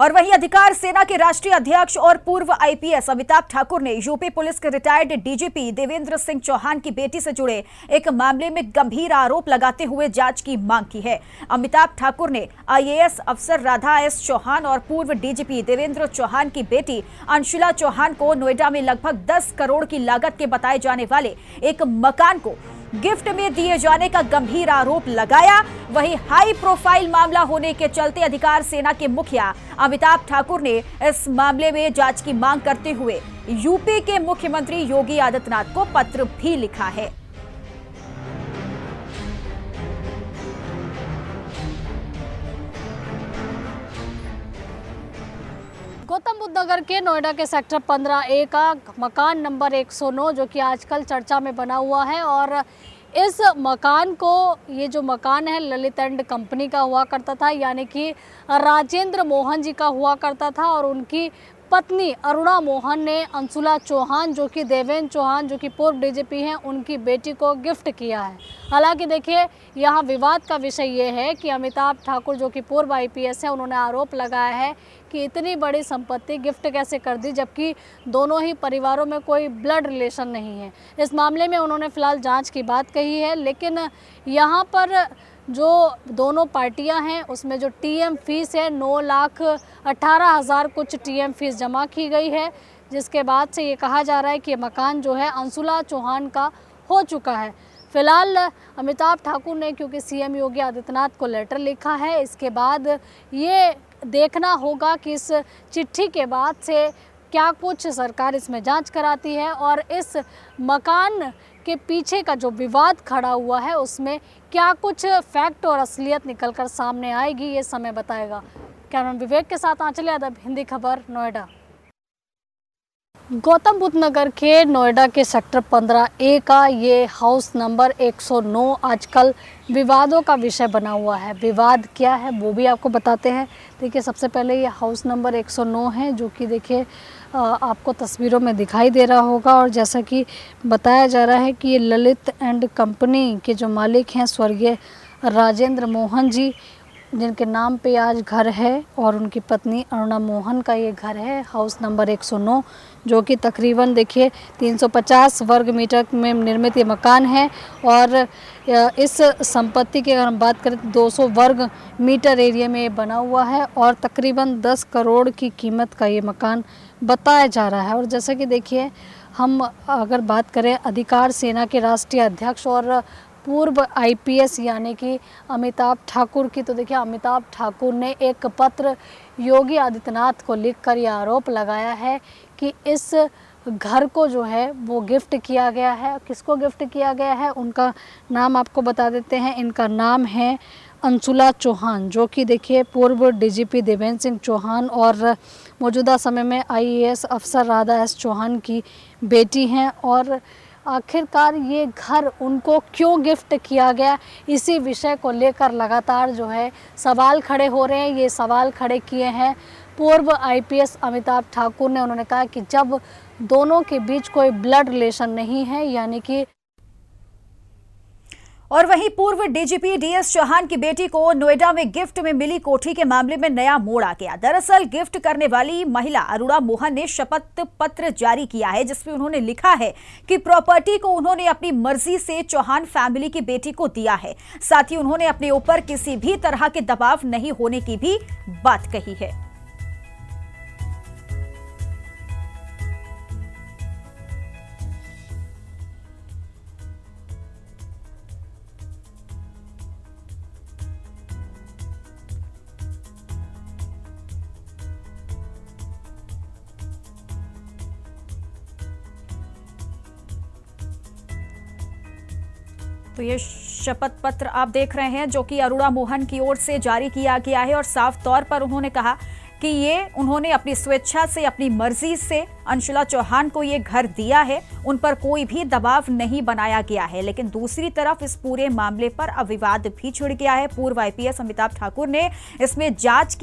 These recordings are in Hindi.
और वहीं अधिकार सेना के राष्ट्रीय अध्यक्ष और पूर्व आईपीएस अमिताभ ठाकुर ने यूपी पुलिस के रिटायर्ड डीजीपी देवेंद्र सिंह चौहान की बेटी से जुड़े एक मामले में गंभीर आरोप लगाते हुए जांच की मांग की है। अमिताभ ठाकुर ने आईएएस अफसर राधा एस चौहान और पूर्व डीजीपी देवेंद्र चौहान की बेटी अंशुला चौहान को नोएडा में लगभग 10 करोड़ की लागत के बताए जाने वाले एक मकान को गिफ्ट में दिए जाने का गंभीर आरोप लगाया। वहीं हाई प्रोफाइल मामला होने के चलते अधिकार सेना के मुखिया अमिताभ ठाकुर ने इस मामले में जांच की मांग करते हुए यूपी के मुख्यमंत्री योगी आदित्यनाथ को पत्र भी लिखा है। गौतम बुद्ध नगर के नोएडा के सेक्टर 15A का मकान नंबर 109 जो कि आजकल चर्चा में बना हुआ है और इस मकान को, ये जो मकान है ललित एंड कंपनी का हुआ करता था, यानी कि राजेंद्र मोहन जी का हुआ करता था और उनकी पत्नी अरुणा मोहन ने अंशुला चौहान जो कि देवेंद्र चौहान जो कि पूर्व डीजीपी हैं उनकी बेटी को गिफ्ट किया है। हालांकि देखिए यहाँ विवाद का विषय ये है कि अमिताभ ठाकुर जो कि पूर्व आईपीएस है, उन्होंने आरोप लगाया है कि इतनी बड़ी संपत्ति गिफ्ट कैसे कर दी जबकि दोनों ही परिवारों में कोई ब्लड रिलेशन नहीं है। इस मामले में उन्होंने फिलहाल जांच की बात कही है, लेकिन यहाँ पर जो दोनों पार्टियां हैं उसमें जो टीएम फीस है 9,18,000 कुछ टीएम फीस जमा की गई है, जिसके बाद से ये कहा जा रहा है कि ये मकान जो है अंशुला चौहान का हो चुका है। फिलहाल अमिताभ ठाकुर ने क्योंकि सीएम योगी आदित्यनाथ को लेटर लिखा है, इसके बाद ये देखना होगा कि इस चिट्ठी के बाद से क्या कुछ सरकार इसमें जांच कराती है और इस मकान के पीछे का जो विवाद खड़ा हुआ है उसमें क्या कुछ फैक्ट और असलियत निकलकर सामने आएगी, ये समय बताएगा। कैमरामैन विवेक के साथ आंचल यादव, हिंदी खबर, नोएडा। गौतम बुद्ध नगर के नोएडा के सेक्टर 15A का ये हाउस नंबर 109 आजकल विवादों का विषय बना हुआ है। विवाद क्या है वो भी आपको बताते हैं। देखिए, सबसे पहले ये हाउस नंबर 109 है जो कि देखिए आपको तस्वीरों में दिखाई दे रहा होगा और जैसा कि बताया जा रहा है कि ये ललित एंड कंपनी के जो मालिक हैं स्वर्गीय राजेंद्र मोहन जी, जिनके नाम पे आज घर है, और उनकी पत्नी अरुणा मोहन का ये घर है हाउस नंबर 109 जो कि तकरीबन देखिए 350 वर्ग मीटर में निर्मित ये मकान है। और इस संपत्ति की अगर हम बात करें तो 200 वर्ग मीटर एरिया में ये बना हुआ है और तकरीबन 10 करोड़ की कीमत का ये मकान बताया जा रहा है। और जैसा कि देखिए, हम अगर बात करें अधिकार सेना के राष्ट्रीय अध्यक्ष और पूर्व आईपीएस यानी कि अमिताभ ठाकुर की, तो देखिए अमिताभ ठाकुर ने एक पत्र योगी आदित्यनाथ को लिखकर यह आरोप लगाया है कि इस घर को जो है वो गिफ्ट किया गया है। किसको गिफ्ट किया गया है, उनका नाम आपको बता देते हैं। इनका नाम है अंशुला चौहान जो कि देखिए पूर्व डीजीपी देवेंद्र सिंह चौहान और मौजूदा समय में आईएएस अफसर राधा एस चौहान की बेटी हैं। और आखिरकार ये घर उनको क्यों गिफ्ट किया गया, इसी विषय को लेकर लगातार जो है सवाल खड़े हो रहे हैं। ये सवाल खड़े किए हैं पूर्व आईपीएस अमिताभ ठाकुर ने। उन्होंने कहा कि जब दोनों के बीच कोई ब्लड रिलेशन नहीं है, यानी कि। और वहीं पूर्व डीजीपी डीएस चौहान की बेटी को नोएडा में गिफ्ट में मिली कोठी के मामले में नया मोड़ आ गया। दरअसल गिफ्ट करने वाली महिला अरुणा मोहन ने शपथ पत्र जारी किया है जिसमें उन्होंने लिखा है कि प्रॉपर्टी को उन्होंने अपनी मर्जी से चौहान फैमिली की बेटी को दिया है। साथ ही उन्होंने अपने ऊपर किसी भी तरह के दबाव नहीं होने की भी बात कही है। तो ये शपथ पत्र आप देख रहे हैं जो कि अरुणा मोहन की ओर से जारी किया गया है और साफ तौर पर उन्होंने कहा कि ये उन्होंने अपनी स्वेच्छा से, अपनी मर्जी से अंशुला चौहान को ये घर दिया है, उन पर कोई भी दबाव नहीं बनाया गया है। लेकिन दूसरी तरफ इस पूरे मामले पर अब विवाद भी छिड़ गया है। पूर्व आईपीएस अमिताभ ठाकुर ने इसमें जांच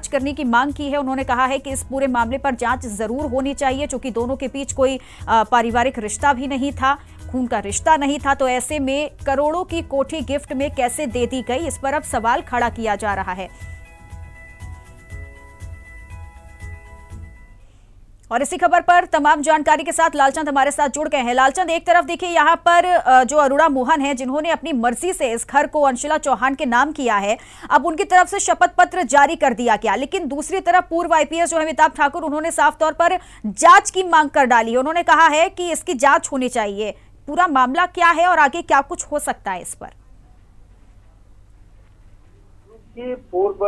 करने की मांग की है। उन्होंने कहा है कि इस पूरे मामले पर जांच जरूर होनी चाहिए, क्योंकि दोनों के बीच कोई पारिवारिक रिश्ता भी नहीं था, खून का रिश्ता नहीं था। तो ऐसे में करोड़ों की कोठी गिफ्ट में कैसे दे दी गई, इस पर अब सवाल खड़ा किया जा रहा है। और इसी खबर पर तमाम जानकारी के साथ लालचंद हमारे साथ जुड़ गए हैं। लालचंद, एक तरफ देखिए यहाँ पर जो अरुणा मोहन है, जिन्होंने अपनी मर्जी से इस घर को अंशुला चौहान के नाम किया है, अब उनकी तरफ से शपथ पत्र जारी कर दिया गया। लेकिन दूसरी तरफ पूर्व आईपीएस जो है अमिताभ ठाकुर, उन्होंने साफ तौर पर जांच की मांग कर डाली। उन्होंने कहा है कि इसकी जांच होनी चाहिए। पूरा मामला क्या है और आगे क्या कुछ हो सकता है इस पर? कि पूर्व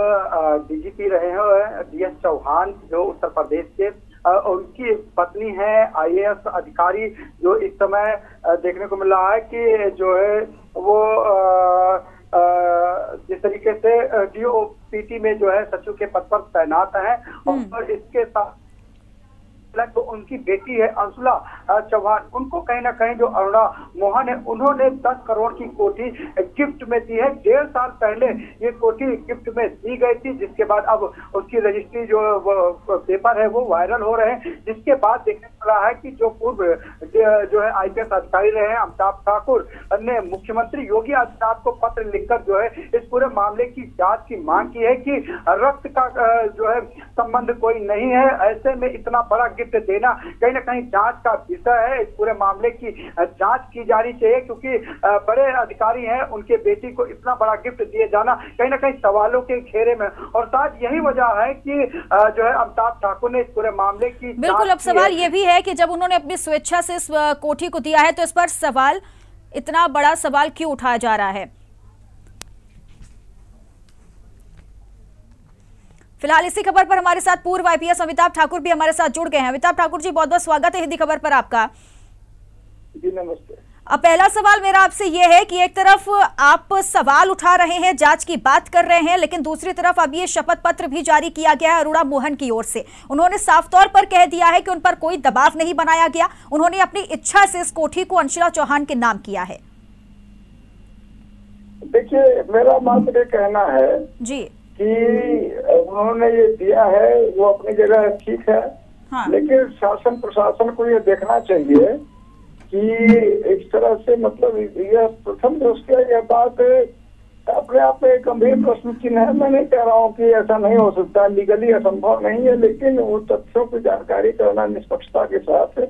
डीजीपी रहे हैं डीएस चौहान, जो उत्तर प्रदेश के, और उनकी पत्नी है आईएएस अधिकारी, जो इस समय देखने को मिल रहा है कि जो है वो जिस तरीके से डीओपीटी में जो है सचिव के पद पर तैनात है। और इसके साथ तो उनकी बेटी है अंशुला चौहान, उनको कहीं ना कहीं जो अरुणा मोहन है, उन्होंने 10 करोड़ की कोठी गिफ्ट में दी है। 1.5 साल पहले ये कोठी गिफ्ट में दी गई थी, जिसके बाद अब उसकी रजिस्ट्री जो पेपर है वो वायरल हो रहे हैं। जिसके बाद देखने को मिला है कि जो पूर्व जो है आईपीएस अधिकारी रहे हैं अमिताभ ठाकुर ने मुख्यमंत्री योगी आदित्यनाथ को पत्र लिखकर जो है इस पूरे मामले की जांच की मांग की है कि रक्त का जो है संबंध कोई नहीं है, ऐसे में इतना बड़ा गिफ्ट देना कहीं ना कहीं जांच का विषय है। इस पूरे मामले की जांच की जानी चाहिए, क्योंकि बड़े अधिकारी हैं, उनके बेटी को इतना बड़ा गिफ्ट दिए जाना कहीं ना कहीं सवालों के घेरे में। और साथ यही वजह है कि जो है अमिताभ ठाकुर ने इस पूरे मामले की बिल्कुल। अब सवाल ये भी है कि जब उन्होंने अपनी स्वेच्छा से इस कोठी को दिया है, तो इस पर सवाल, इतना बड़ा सवाल क्यों उठाया जा रहा है? फिलहाल इसी खबर पर हमारे साथ पूर्व आईपीएस अमिताभ ठाकुर भी हमारे साथ जुड़ गए हैं। अमिताभ ठाकुर जी, बहुत बहुत स्वागत है हिंदी खबर पर आपका। जी नमस्ते। अब पहला सवाल मेरा आपसे यह है कि एक तरफ आप सवाल उठा रहे हैं, जांच की बात कर रहे हैं, लेकिन दूसरी तरफ अब ये शपथ पत्र भी जारी किया गया है अरुणा मोहन की ओर से। उन्होंने साफ तौर पर कह दिया है कि उन पर कोई दबाव नहीं बनाया गया, उन्होंने अपनी इच्छा से इस कोठी को अंशुला चौहान के नाम किया है। देखिए, मेरा मात्र कहना है जी कि उन्होंने ये दिया है वो अपनी जगह ठीक है। हाँ। लेकिन शासन प्रशासन को ये देखना चाहिए कि इस तरह से, मतलब यह प्रथम दृष्टया यह बात अपने आप में गंभीर प्रश्न चिन्ह है। मैं नहीं कह रहा हूँ कि ऐसा नहीं हो सकता, लीगली असंभव नहीं है, लेकिन वो तथ्यों की जानकारी करना निष्पक्षता के साथ,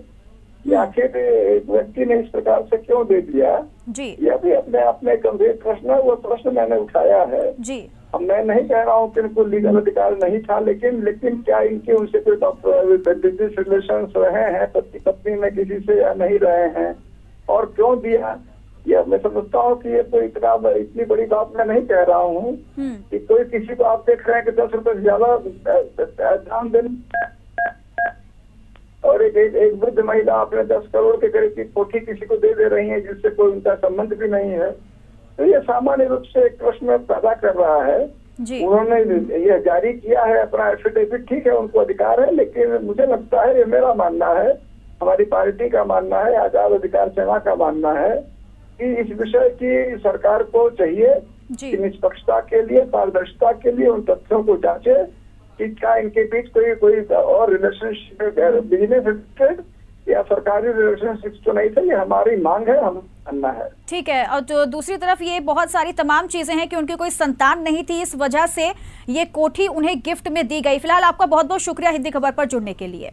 कि आखिर एक व्यक्ति ने इस प्रकार से क्यों दे दिया जी, यह भी अपने आप में गंभीर प्रश्न है। वो प्रश्न मैंने उठाया है जी। अब मैं नहीं कह रहा हूँ कि इनको लीगल अधिकार नहीं था, लेकिन क्या इनके उनसे कोई बिजनेस रिलेशन रहे हैं पति पत्नी में किसी से या नहीं रहे हैं, और क्यों दिया, यह मैं समझता हूँ कि ये तो इतनी बड़ी बात मैं नहीं कह रहा हूँ कि कोई किसी को आप देख रहे हैं कि 10 रुपए ज्यादा दान देने, और एक वृद्ध महिला अपने 10 करोड़ के करीब की कोठी किसी को दे रही है, जिससे कोई उनका संबंध भी नहीं है। तो ये सामान्य रूप से एक प्रश्न पैदा कर रहा है। उन्होंने यह जारी किया है अपना एफिडेविट, ठीक है, उनको अधिकार है, लेकिन मुझे लगता है, ये मेरा मानना है, हमारी पार्टी का मानना है, आजाद अधिकार सेना का मानना है कि इस विषय की सरकार को चाहिए कि निष्पक्षता के लिए, पारदर्शिता के लिए उन तथ्यों को जांचे कि क्या इनके बीच कोई और रिलेशनशिप, बिजनेस रिलेटेड या सरकारी रिलेशनशिप तो नहीं थे। ये हमारी मांग है, हम मानना है। ठीक है। और तो दूसरी तरफ ये बहुत सारी तमाम चीजें हैं कि उनकी कोई संतान नहीं थी, इस वजह से ये कोठी उन्हें गिफ्ट में दी गई। फिलहाल आपका बहुत बहुत शुक्रिया हिंदी खबर पर जुड़ने के लिए।